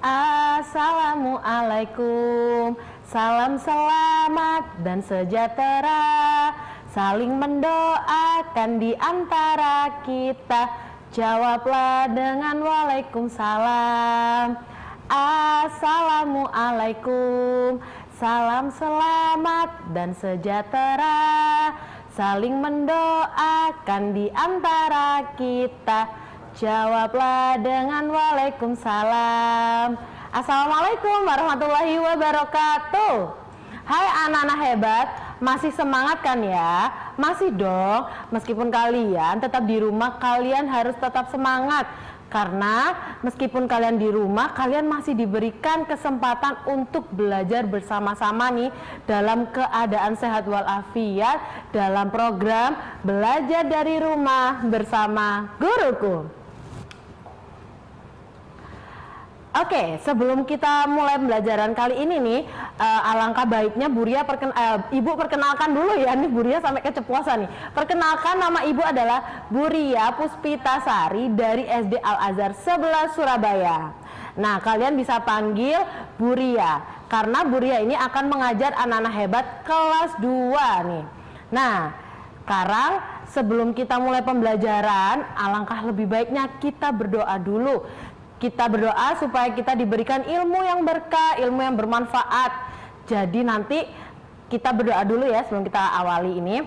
Assalamualaikum, salam selamat dan sejahtera, saling mendoakan di antara kita. Jawablah dengan waalaikumsalam. Assalamualaikum, salam selamat dan sejahtera, saling mendoakan di antara kita. Jawablah dengan waalaikumsalam. Assalamualaikum warahmatullahi wabarakatuh. Hai anak-anak hebat, masih semangat kan ya? Masih dong, meskipun kalian tetap di rumah, kalian harus tetap semangat. Karena meskipun kalian di rumah, kalian masih diberikan kesempatan untuk belajar bersama-sama nih dalam keadaan sehat walafiat dalam program Belajar dari Rumah bersama Guruku. Oke, sebelum kita mulai pembelajaran kali ini nih, alangkah baiknya Ibu perkenalkan dulu ya, nih Bu Ria sampai keceplosan nih. Perkenalkan, nama Ibu adalah Bu Ria Puspitasari dari SD Al Azhar 11 Surabaya. Nah, kalian bisa panggil Bu Ria, karena Bu Ria ini akan mengajar anak-anak hebat kelas 2 nih. Nah, sekarang sebelum kita mulai pembelajaran, alangkah lebih baiknya kita berdoa dulu. Kita berdoa supaya kita diberikan ilmu yang berkah, ilmu yang bermanfaat. Jadi nanti kita berdoa dulu ya sebelum kita awali ini.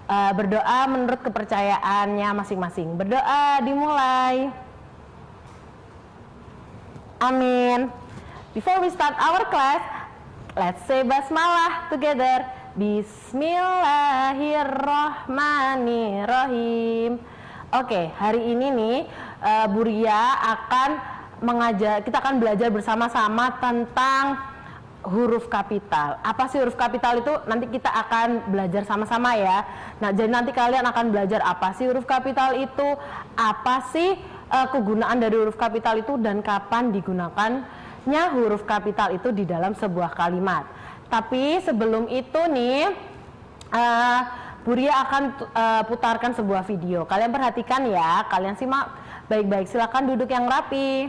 Berdoa menurut kepercayaannya masing-masing. Berdoa dimulai. Amin. Before we start our class, let's say basmalah together. Bismillahirrahmanirrahim. Oke, hari ini nih Bu Ria kita akan belajar bersama-sama tentang huruf kapital. Apa sih huruf kapital itu? Nanti kita akan belajar sama-sama ya. Nah, jadi nanti kalian akan belajar apa sih huruf kapital itu, apa sih kegunaan dari huruf kapital itu, dan kapan digunakannya huruf kapital itu di dalam sebuah kalimat. Tapi sebelum itu nih, Bu Ria akan putarkan sebuah video. Kalian perhatikan ya, kalian simak baik-baik. Silakan duduk yang rapi.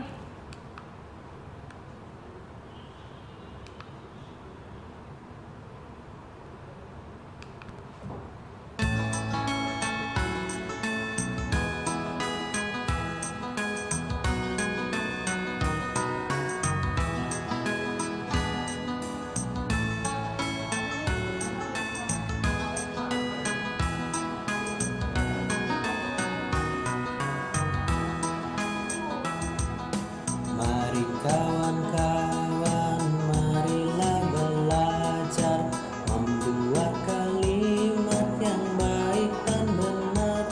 Kawan-kawan, marilah belajar membuat kalimat yang baik dan benar.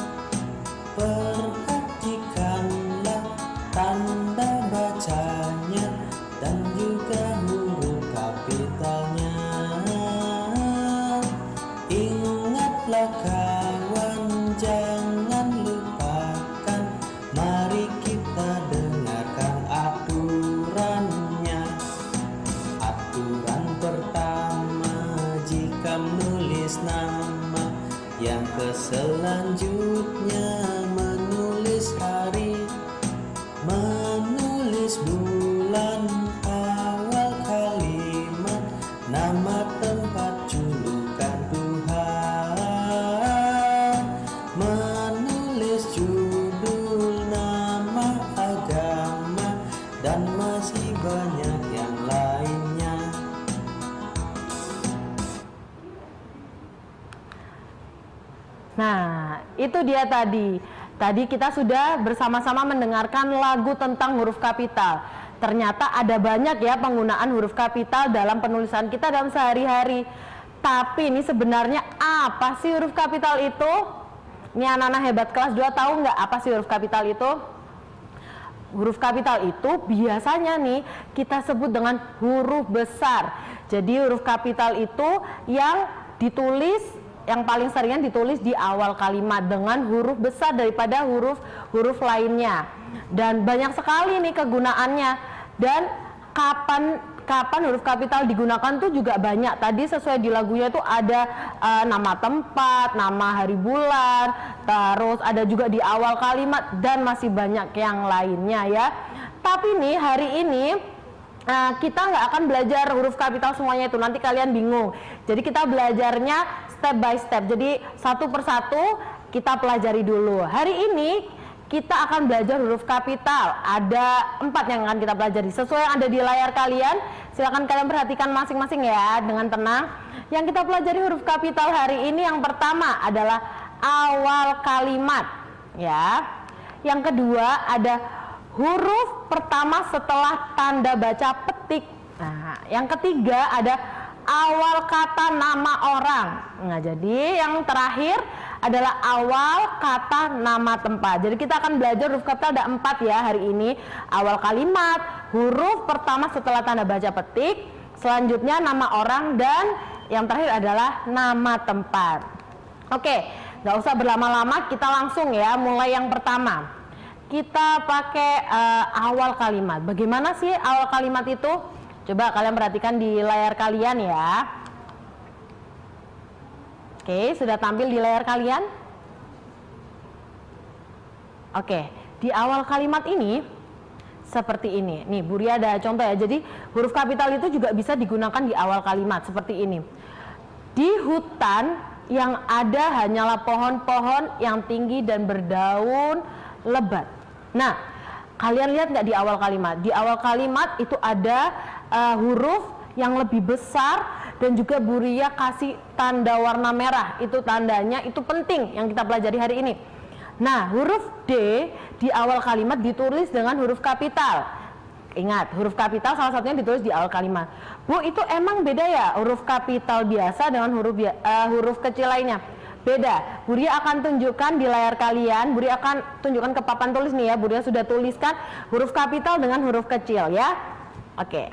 Perhatikanlah tanda bacanya dan juga huruf kapitalnya. Ingatlah kawan, jangan lupakan. Mari kita dengarkan aturannya. Aturan pertama, jika menulis nama, yang selanjutnya menulis hari, menulis bulan, awal kalimat, nama tempat, julukan Tuhan, menulis judul, nama agama, dan masih banyak yang lainnya. Nah, itu dia tadi. Tadi kita sudah bersama-sama mendengarkan lagu tentang huruf kapital. Ternyata ada banyak ya penggunaan huruf kapital dalam penulisan kita dalam sehari-hari. Tapi ini sebenarnya apa sih huruf kapital itu? Ini anak-anak hebat kelas 2 tahu nggak apa sih huruf kapital itu? Huruf kapital itu biasanya nih kita sebut dengan huruf besar. Jadi huruf kapital itu yang paling seringan ditulis di awal kalimat dengan huruf besar daripada huruf lainnya. Dan banyak sekali nih kegunaannya. Dan kapan huruf kapital digunakan tuh juga banyak. Tadi sesuai di lagunya itu ada nama tempat, nama hari bulan, terus ada juga di awal kalimat, dan masih banyak yang lainnya ya. Tapi nih hari ini Nah, kita nggak akan belajar huruf kapital semuanya itu, nanti kalian bingung. Jadi kita belajarnya step by step. Jadi satu persatu kita pelajari dulu. Hari ini kita akan belajar huruf kapital. Ada 4 yang akan kita pelajari. Sesuai yang ada di layar kalian, silakan kalian perhatikan masing-masing ya dengan tenang. Yang kita pelajari huruf kapital hari ini yang pertama adalah awal kalimat, ya. Yang kedua ada huruf pertama setelah tanda baca petik. Nah, yang ketiga ada awal kata nama orang. Nah, jadi yang terakhir adalah awal kata nama tempat. Jadi kita akan belajar huruf kapital ada 4 ya hari ini. Awal kalimat, huruf pertama setelah tanda baca petik, selanjutnya nama orang, dan yang terakhir adalah nama tempat. Oke, nggak usah berlama-lama, kita langsung ya mulai yang pertama. Kita pakai awal kalimat. Bagaimana sih awal kalimat itu? Coba kalian perhatikan di layar kalian ya. Oke, sudah tampil di layar kalian? Oke, di awal kalimat ini seperti ini. Nih, Bu Ria ada contoh ya. Jadi huruf kapital itu juga bisa digunakan di awal kalimat seperti ini. Di hutan yang ada hanyalah pohon-pohon yang tinggi dan berdaun lebat. Nah, kalian lihat nggak di awal kalimat? Di awal kalimat itu ada huruf yang lebih besar dan juga Bu Ria kasih tanda warna merah. Itu tandanya, itu penting yang kita pelajari hari ini. Nah, huruf D di awal kalimat ditulis dengan huruf kapital. Ingat, huruf kapital salah satunya ditulis di awal kalimat. Bu, itu emang beda ya huruf kapital biasa dengan huruf kecil lainnya? Beda. Bu Ria akan tunjukkan di layar kalian. Bu Ria akan tunjukkan ke papan tulis nih ya. Bu Ria sudah tuliskan huruf kapital dengan huruf kecil ya. Oke.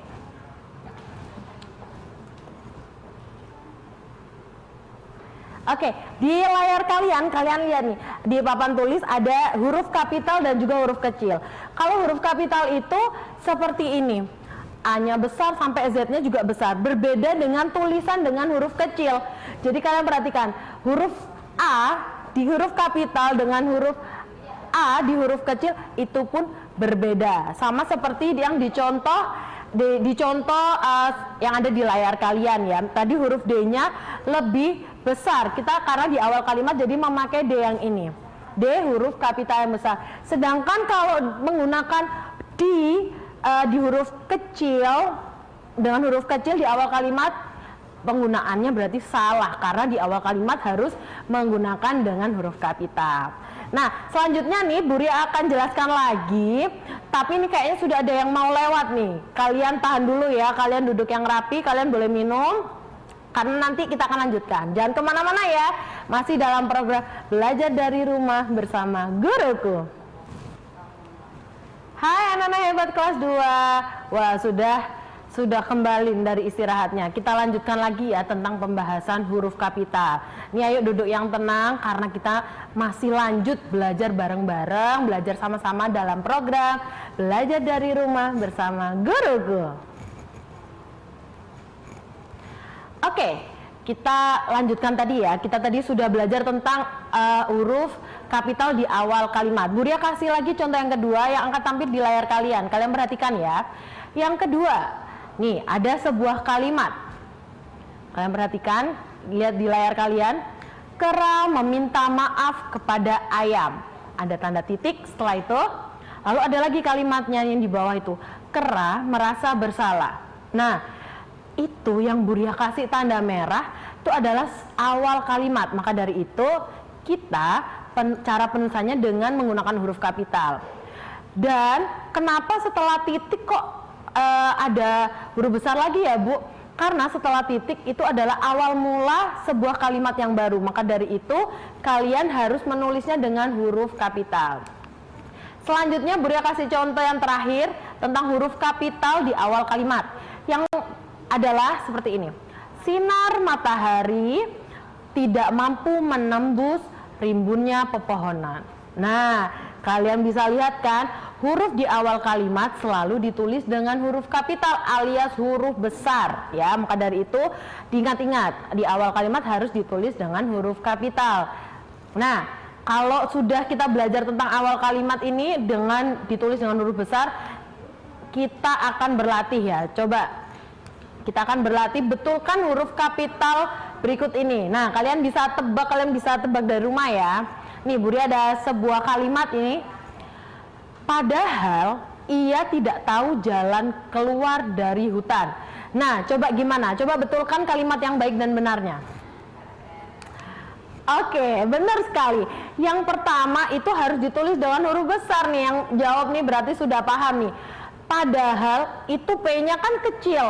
Oke, di layar kalian lihat nih, di papan tulis ada huruf kapital dan juga huruf kecil. Kalau huruf kapital itu seperti ini, A-nya besar sampai Z-nya juga besar, berbeda dengan tulisan dengan huruf kecil. Jadi kalian perhatikan, huruf A di huruf kapital dengan huruf A di huruf kecil itu pun berbeda. Sama seperti yang dicontoh yang ada di layar kalian ya. Tadi huruf D-nya lebih besar. Kita karena di awal kalimat jadi memakai D yang ini. D huruf kapital yang besar. Sedangkan kalau menggunakan di huruf kecil dengan huruf kecil di awal kalimat, penggunaannya berarti salah karena di awal kalimat harus menggunakan dengan huruf kapital. Nah, selanjutnya nih Bu Ria akan jelaskan lagi, tapi ini kayaknya sudah ada yang mau lewat nih. Kalian tahan dulu ya, kalian duduk yang rapi, kalian boleh minum karena nanti kita akan lanjutkan. Jangan kemana-mana ya, masih dalam program Belajar dari Rumah bersama Guruku. Hai anak-anak hebat kelas 2. Wah, sudah kembali dari istirahatnya. Kita lanjutkan lagi ya tentang pembahasan huruf kapital. Ini ayo duduk yang tenang karena kita masih lanjut belajar bareng-bareng, belajar sama-sama dalam program Belajar dari Rumah bersama Guruku. Oke, kita lanjutkan tadi ya. Kita tadi sudah belajar tentang huruf kapital di awal kalimat. Bu Ria kasih lagi contoh yang kedua yang akan tampil di layar kalian. Kalian perhatikan ya. Yang kedua, nih ada sebuah kalimat. Kalian perhatikan, lihat di layar kalian. Kera meminta maaf kepada ayam. Ada tanda titik setelah itu. Lalu ada lagi kalimatnya yang di bawah itu. Kera merasa bersalah. Nah, itu yang Bu Ria kasih tanda merah itu adalah awal kalimat. Maka dari itu kita cara penulisannya dengan menggunakan huruf kapital. Dan kenapa setelah titik kok ada huruf besar lagi ya Bu? Karena setelah titik itu adalah awal mula sebuah kalimat yang baru. Maka dari itu kalian harus menulisnya dengan huruf kapital. Selanjutnya Bu Ria kasih contoh yang terakhir tentang huruf kapital di awal kalimat. Yang adalah seperti ini. Sinar matahari tidak mampu menembus rimbunnya pepohonan. Nah, kalian bisa lihat kan, huruf di awal kalimat selalu ditulis dengan huruf kapital alias huruf besar ya. Maka dari itu diingat-ingat, di awal kalimat harus ditulis dengan huruf kapital. Nah, kalau sudah kita belajar tentang awal kalimat ini dengan ditulis dengan huruf besar, kita akan berlatih ya. Coba kita akan berlatih betulkan huruf kapital berikut ini. Nah, kalian bisa tebak dari rumah ya. Nih, Buri ada sebuah kalimat ini. Padahal ia tidak tahu jalan keluar dari hutan. Nah, coba gimana? Coba betulkan kalimat yang baik dan benarnya. Oke, benar sekali. Yang pertama itu harus ditulis dengan huruf besar nih. Yang jawab nih berarti sudah paham nih. Padahal itu P-nya kan kecil,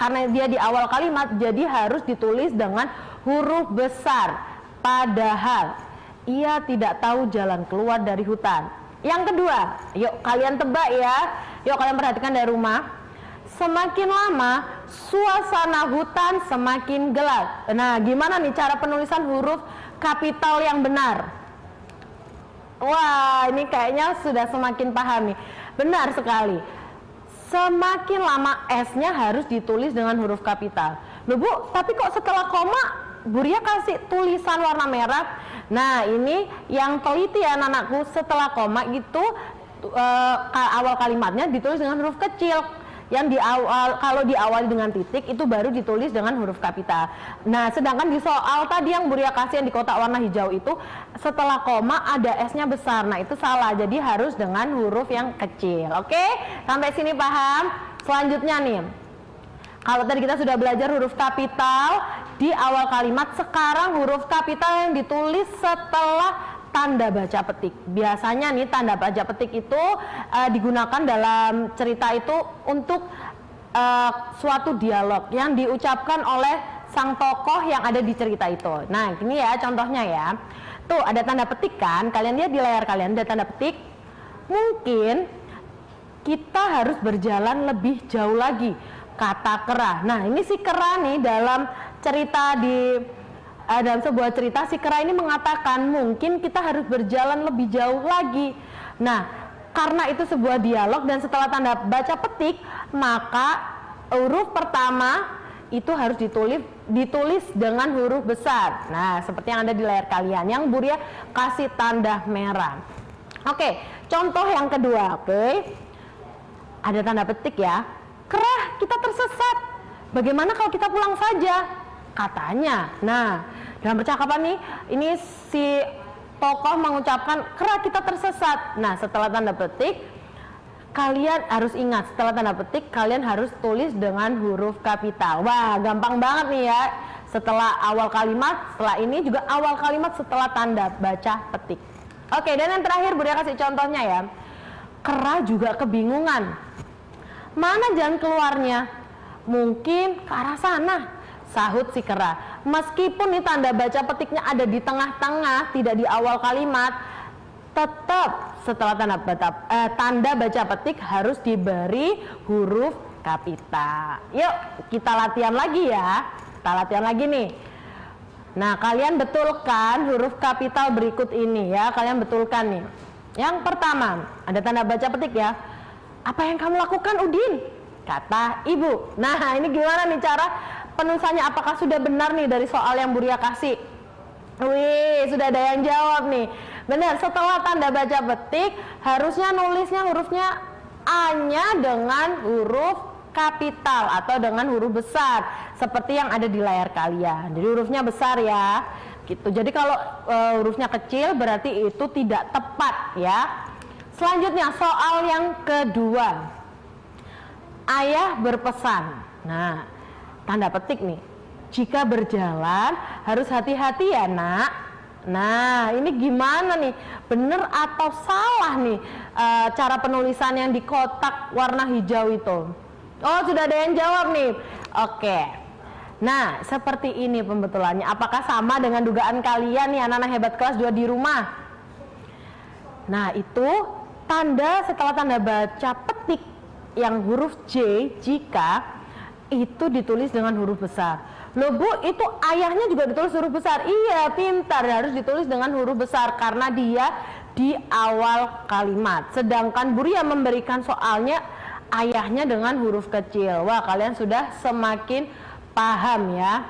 karena dia di awal kalimat, jadi harus ditulis dengan huruf besar. Padahal ia tidak tahu jalan keluar dari hutan. Yang kedua, yuk kalian tebak ya. Yuk kalian perhatikan dari rumah. Semakin lama suasana hutan semakin gelap. Nah, gimana nih cara penulisan huruf kapital yang benar? Wah, ini kayaknya sudah semakin paham nih. Benar sekali. Semakin lama S-nya harus ditulis dengan huruf kapital. Loh Bu, tapi kok setelah koma Buria kasih tulisan warna merah? Nah, ini yang teliti ya anak-anakku, setelah koma itu awal kalimatnya ditulis dengan huruf kecil. Yang di awal, kalau diawali dengan titik itu baru ditulis dengan huruf kapital. Nah, sedangkan di soal tadi yang Buria kasih yang di kotak warna hijau itu setelah koma ada S-nya besar. Nah, itu salah. Jadi harus dengan huruf yang kecil. Oke? Sampai sini paham? Selanjutnya nih. Kalau tadi kita sudah belajar huruf kapital di awal kalimat, sekarang huruf kapital yang ditulis setelah tanda baca petik. Biasanya nih tanda baca petik itu digunakan dalam cerita itu untuk suatu dialog yang diucapkan oleh sang tokoh yang ada di cerita itu. Nah, ini ya contohnya ya. Tuh ada tanda petik kan, kalian lihat di layar kalian ada tanda petik. Mungkin kita harus berjalan lebih jauh lagi, kata kera. Nah, ini si kera nih dalam cerita dalam sebuah cerita si kera ini mengatakan mungkin kita harus berjalan lebih jauh lagi. Nah, karena itu sebuah dialog dan setelah tanda baca petik, maka huruf pertama itu harus ditulis dengan huruf besar. Nah, seperti yang ada di layar kalian yang Buria kasih tanda merah. Oke, contoh yang kedua. Oke, ada tanda petik ya. Kera, kita tersesat. Bagaimana kalau kita pulang saja? Katanya. Nah, dalam percakapan nih, ini si tokoh mengucapkan kera kita tersesat. Nah, setelah tanda petik, kalian harus ingat, setelah tanda petik kalian harus tulis dengan huruf kapital. Wah, gampang banget nih ya. Setelah awal kalimat, setelah ini juga awal kalimat setelah tanda baca petik. Oke, dan yang terakhir Buria kasih contohnya ya. Kera juga kebingungan. Mana jalan keluarnya? Mungkin ke arah sana, sahut si kera. Meskipun nih tanda baca petiknya ada di tengah-tengah, tidak di awal kalimat, tetap setelah tanda baca petik harus diberi huruf kapital. Yuk kita latihan lagi ya. Kita latihan lagi nih. Nah, kalian betulkan huruf kapital berikut ini ya. Kalian betulkan nih. Yang pertama, ada tanda baca petik ya. Apa yang kamu lakukan, Udin? Kata ibu. Nah, ini gimana nih cara penulisannya? Apakah sudah benar nih dari soal yang Buria kasih? Wih, sudah ada yang jawab nih. Benar, setelah tanda baca petik harusnya nulisnya hurufnya A-nya dengan huruf kapital atau dengan huruf besar seperti yang ada di layar kalian. Jadi hurufnya besar ya. Gitu. Jadi kalau hurufnya kecil berarti itu tidak tepat ya. Selanjutnya soal yang kedua. Ayah berpesan. Nah, tanda petik nih. Jika berjalan harus hati-hati ya, Nak. Nah, ini gimana nih? Bener atau salah nih cara penulisan yang di kotak warna hijau itu? Oh, sudah ada yang jawab nih. Oke. Nah, seperti ini pembetulannya. Apakah sama dengan dugaan kalian nih anak-anak hebat kelas 2 di rumah? Nah, itu tanda setelah tanda baca petik yang huruf J jika itu ditulis dengan huruf besar. Loh Bu, itu ayahnya juga ditulis huruf besar. Iya, pintar, harus ditulis dengan huruf besar karena dia di awal kalimat. Sedangkan Buria memberikan soalnya ayahnya dengan huruf kecil. Wah, kalian sudah semakin paham ya.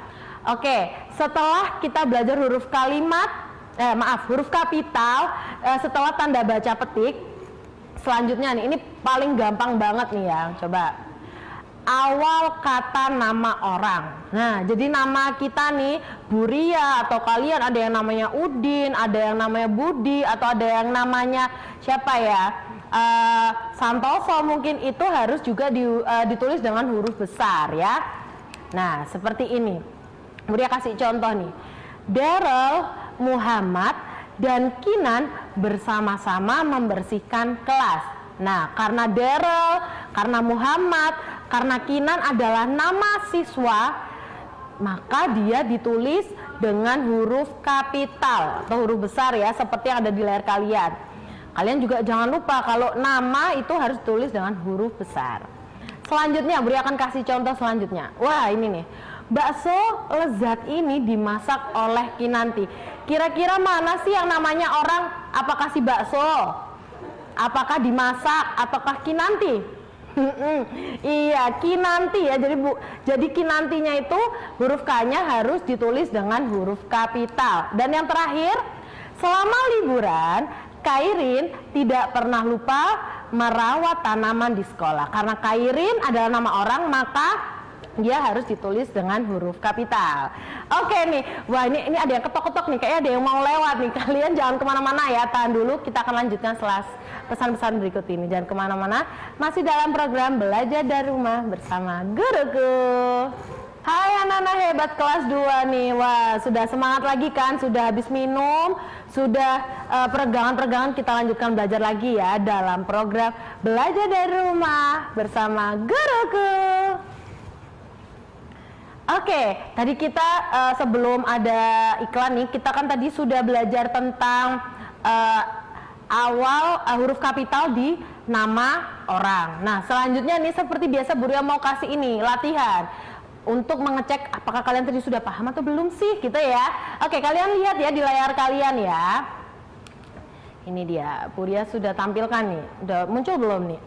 Oke, setelah kita belajar huruf kalimat, huruf kapital, setelah tanda baca petik, Selanjutnya nih, ini paling gampang banget nih ya, coba. Awal kata nama orang. Nah, jadi nama kita nih, Buria atau kalian ada yang namanya Udin, ada yang namanya Budi, atau ada yang namanya siapa ya? Santoso mungkin, itu harus juga ditulis dengan huruf besar ya. Nah, seperti ini. Buria kasih contoh nih. Daryl, Muhammad, dan Kinan bersama-sama membersihkan kelas. Nah, karena Daryl, karena Muhammad, karena Kinan adalah nama siswa, maka dia ditulis dengan huruf kapital atau huruf besar ya, seperti yang ada di layar kalian. Kalian juga jangan lupa kalau nama itu harus ditulis dengan huruf besar. Selanjutnya, Buri akan kasih contoh selanjutnya. Wah, ini nih. Bakso lezat ini dimasak oleh Kinanti. Kira-kira mana sih yang namanya orang? Apakah si bakso? Apakah dimasak? Apakah Kinanti? Iya, Kinanti ya. Jadi Kinantinya itu huruf K-nya harus ditulis dengan huruf kapital. Dan yang terakhir, selama liburan, Kairin tidak pernah lupa merawat tanaman di sekolah. Karena Kairin adalah nama orang, maka dia harus ditulis dengan huruf kapital. Oke nih, wah ini ada yang ketok-ketok nih, kayaknya ada yang mau lewat nih. Kalian jangan kemana-mana ya, tahan dulu, kita akan lanjutkan setelah pesan-pesan berikut ini. Jangan kemana-mana, masih dalam program Belajar dari Rumah bersama guruku. Hai anak-anak hebat kelas 2 nih, wah sudah semangat lagi kan, sudah habis minum, sudah peregangan-peregangan, kita lanjutkan belajar lagi ya dalam program Belajar dari Rumah bersama guruku. Oke, tadi kita sebelum ada iklan nih, kita kan tadi sudah belajar tentang awal huruf kapital di nama orang. Nah, selanjutnya nih seperti biasa Buria mau kasih ini latihan untuk mengecek apakah kalian tadi sudah paham atau belum sih, gitu ya. Oke, kalian lihat ya di layar kalian ya. Ini dia, Buria sudah tampilkan nih. Udah muncul belum nih?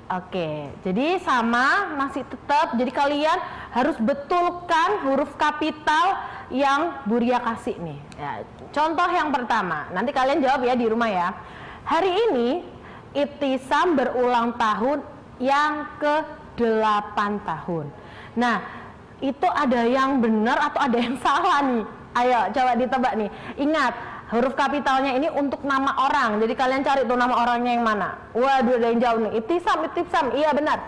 Oke, jadi sama, masih tetap. Jadi kalian harus betulkan huruf kapital yang Buria kasih nih. Ya, contoh yang pertama, nanti kalian jawab ya di rumah ya. Hari ini Ibtisam berulang tahun yang ke-8 tahun. Nah, itu ada yang benar atau ada yang salah nih? Ayo coba ditebak nih. Ingat, huruf kapitalnya ini untuk nama orang. Jadi kalian cari tuh nama orangnya yang mana. Waduh, ada yang jauh nih. Ibtisam. Iya benar.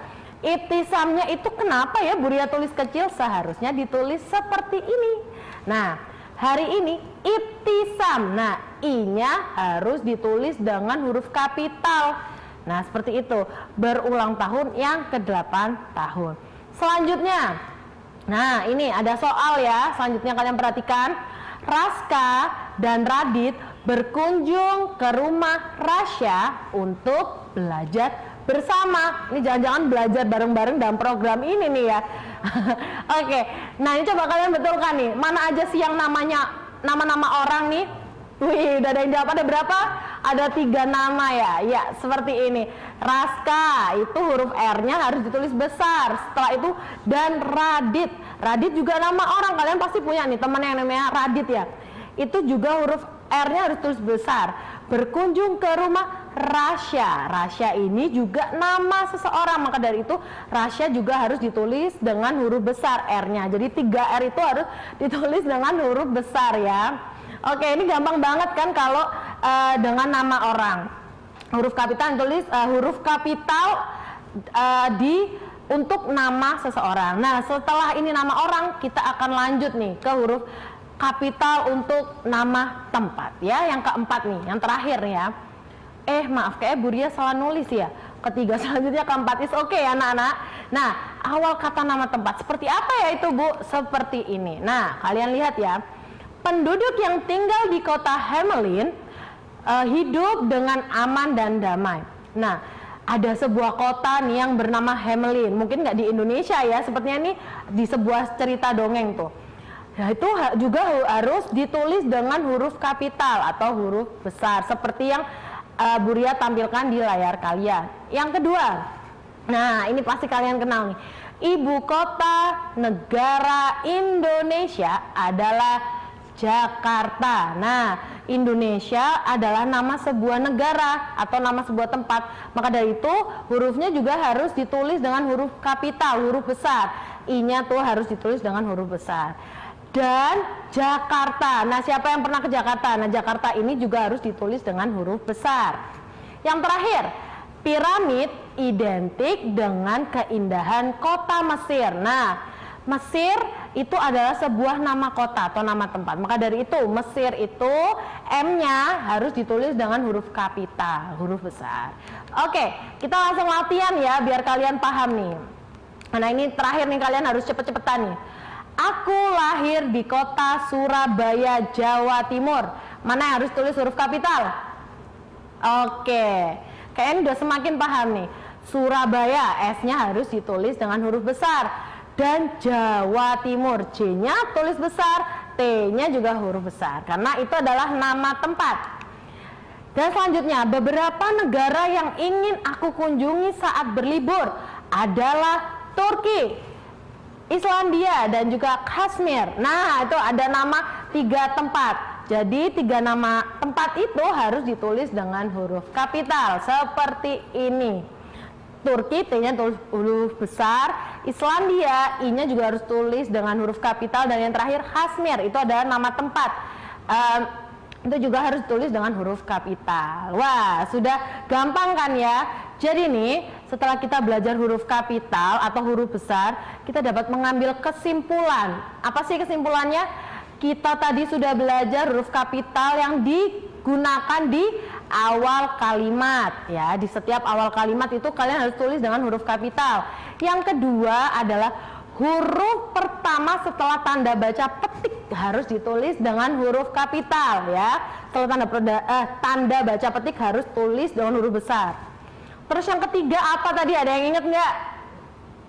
Ibtisamnya itu kenapa ya Buria tulis kecil? Seharusnya ditulis seperti ini. Nah, hari ini Ibtisam. Nah, I-nya harus ditulis dengan huruf kapital. Nah, seperti itu. Berulang tahun yang ke-8 tahun. Selanjutnya, nah ini ada soal ya. Selanjutnya kalian perhatikan. Raska dan Radit berkunjung ke rumah Rasya untuk belajar bersama. Ini jangan-jangan belajar bareng-bareng dalam program ini nih ya. Oke, nah ini coba kalian betulkan nih. Mana aja sih yang namanya nama-nama orang nih? Wih, udah ada yang jawab. Ada berapa? Ada 3 nama ya. Ya, seperti ini. Raska, itu huruf R-nya harus ditulis besar. Setelah itu, dan Radit. Radit juga nama orang. Kalian pasti punya nih teman yang namanya Radit ya. Itu juga huruf R-nya harus ditulis besar. Berkunjung ke rumah Rasya. Rasya ini juga nama seseorang. Maka dari itu, Rasya juga harus ditulis dengan huruf besar R-nya. Jadi 3 R itu harus ditulis dengan huruf besar ya. Oke, ini gampang banget kan kalau dengan nama orang. Huruf kapital tulis huruf kapital untuk nama seseorang. Nah, setelah ini nama orang, kita akan lanjut nih ke huruf kapital untuk nama tempat ya. Yang keempat nih, yang terakhir ya. Maaf, kayak Buria salah nulis ya. Ketiga, selanjutnya keempat. Is oke ya anak-anak. Nah, awal kata nama tempat seperti apa ya itu Bu? Seperti ini. Nah, kalian lihat ya. Penduduk yang tinggal di kota Hamelin hidup dengan aman dan damai. Nah, ada sebuah kota nih yang bernama Hamelin. Mungkin nggak di Indonesia ya, sepertinya ini di sebuah cerita dongeng tuh. Nah, itu juga harus ditulis dengan huruf kapital atau huruf besar, seperti yang Buria tampilkan di layar kalian. Yang kedua, nah ini pasti kalian kenal nih. Ibu kota negara Indonesia adalah Jakarta. Nah, Indonesia adalah nama sebuah negara atau nama sebuah tempat. Maka dari itu hurufnya juga harus ditulis dengan huruf kapital, huruf besar. I-nya tuh harus ditulis dengan huruf besar. Dan Jakarta. Nah, siapa yang pernah ke Jakarta? Nah, Jakarta ini juga harus ditulis dengan huruf besar. Yang terakhir, piramid identik dengan keindahan kota Mesir. Nah, Mesir itu adalah sebuah nama kota atau nama tempat. Maka dari itu Mesir itu M-nya harus ditulis dengan huruf kapital, huruf besar. Oke, kita langsung latihan ya biar kalian paham nih. Nah, ini terakhir nih, kalian harus cepet-cepetan nih. Aku lahir di kota Surabaya, Jawa Timur. Mana yang harus tulis huruf kapital? Oke, kalian udah semakin paham nih. Surabaya, S-nya harus ditulis dengan huruf besar. Dan Jawa Timur, J-nya tulis besar, T-nya juga huruf besar, karena itu adalah nama tempat. Dan selanjutnya, beberapa negara yang ingin aku kunjungi saat berlibur adalah Turki, Islandia, dan juga Kashmir. Nah, itu ada nama 3 tempat. Jadi 3 nama tempat itu harus ditulis dengan huruf kapital seperti ini. Turki, T-nya tulis huruf besar. Islandia, I-nya juga harus tulis dengan huruf kapital. Dan yang terakhir Kashmir, itu adalah nama tempat, itu juga harus tulis dengan huruf kapital. Wah, sudah gampang kan ya? Jadi nih, setelah kita belajar huruf kapital atau huruf besar, kita dapat mengambil kesimpulan. Apa sih kesimpulannya? Kita tadi sudah belajar huruf kapital yang digunakan di awal kalimat ya. Di setiap awal kalimat itu kalian harus tulis dengan huruf kapital. Yang kedua adalah huruf pertama setelah tanda baca petik harus ditulis dengan huruf kapital ya. Setelah tanda baca petik harus tulis dengan huruf besar. Terus yang ketiga apa tadi, ada yang inget nggak?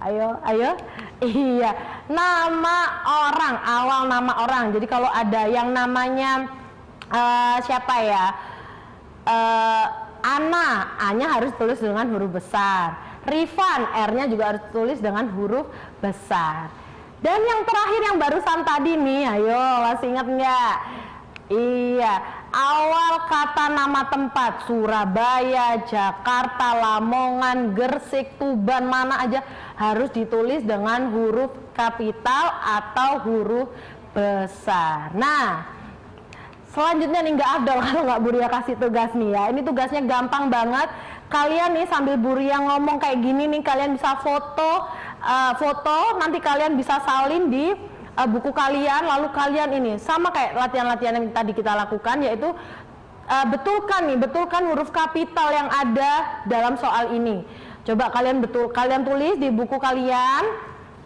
Ayo. Iya, nama orang, awal nama orang. Jadi kalau ada yang namanya siapa ya? Ana, A-nya harus tulis dengan huruf besar. Rifan, R-nya juga harus tulis dengan huruf besar. Dan yang terakhir yang barusan tadi nih, ayo masih ingat nggak? Iya, awal kata nama tempat Surabaya, Jakarta, Lamongan, Gresik, Tuban, mana aja harus ditulis dengan huruf kapital atau huruf besar. Nah, selanjutnya nih, nggak afdol kalau nggak Buria kasih tugas nih ya. Ini tugasnya gampang banget. Kalian nih sambil Buria ngomong kayak gini nih, kalian bisa foto, nanti kalian bisa salin di buku kalian. Lalu kalian ini sama kayak latihan-latihan yang tadi kita lakukan, yaitu betulkan huruf kapital yang ada dalam soal ini. Coba kalian tulis di buku kalian.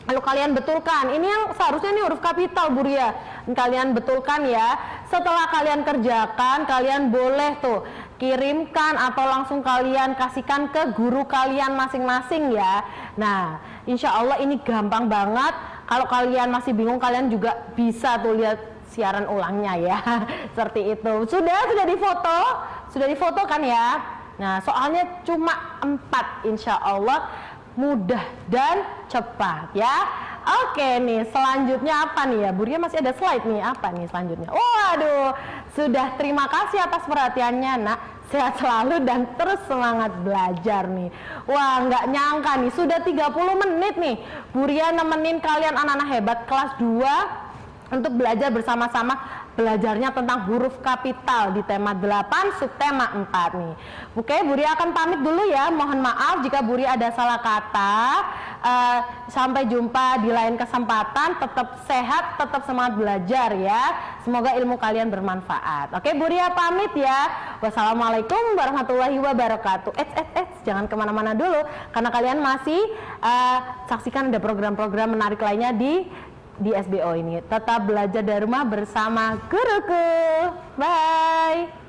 Lalu kalian betulkan, ini yang seharusnya ini huruf kapital Buria. Kalian betulkan ya. Setelah kalian kerjakan, kalian boleh tuh kirimkan atau langsung kalian kasihkan ke guru kalian masing-masing ya. Nah, insya Allah ini gampang banget. Kalau kalian masih bingung, kalian juga bisa tuh lihat siaran ulangnya ya. Seperti itu. Sudah difoto kan ya. Nah, soalnya cuma 4, insya Allah mudah dan cepat ya. Oke nih, selanjutnya apa nih ya? Buria masih ada slide nih, apa nih selanjutnya? Waduh, sudah, terima kasih atas perhatiannya nak. Sehat selalu dan terus semangat belajar nih. Wah, nggak nyangka nih, sudah 30 menit nih Buria nemenin kalian anak-anak hebat kelas 2 untuk belajar bersama-sama, belajarnya tentang huruf kapital di tema 8 subtema 4 nih. Oke, Buria akan pamit dulu ya. Mohon maaf jika Buria ada salah kata. Sampai jumpa di lain kesempatan. Tetap sehat, tetap semangat belajar ya. Semoga ilmu kalian bermanfaat. Oke, Buria pamit ya. Wassalamualaikum warahmatullahi wabarakatuh. Jangan kemana-mana dulu, karena kalian masih saksikan ada program-program menarik lainnya di SBO ini. Tetap belajar dari rumah bersama guruku. Bye.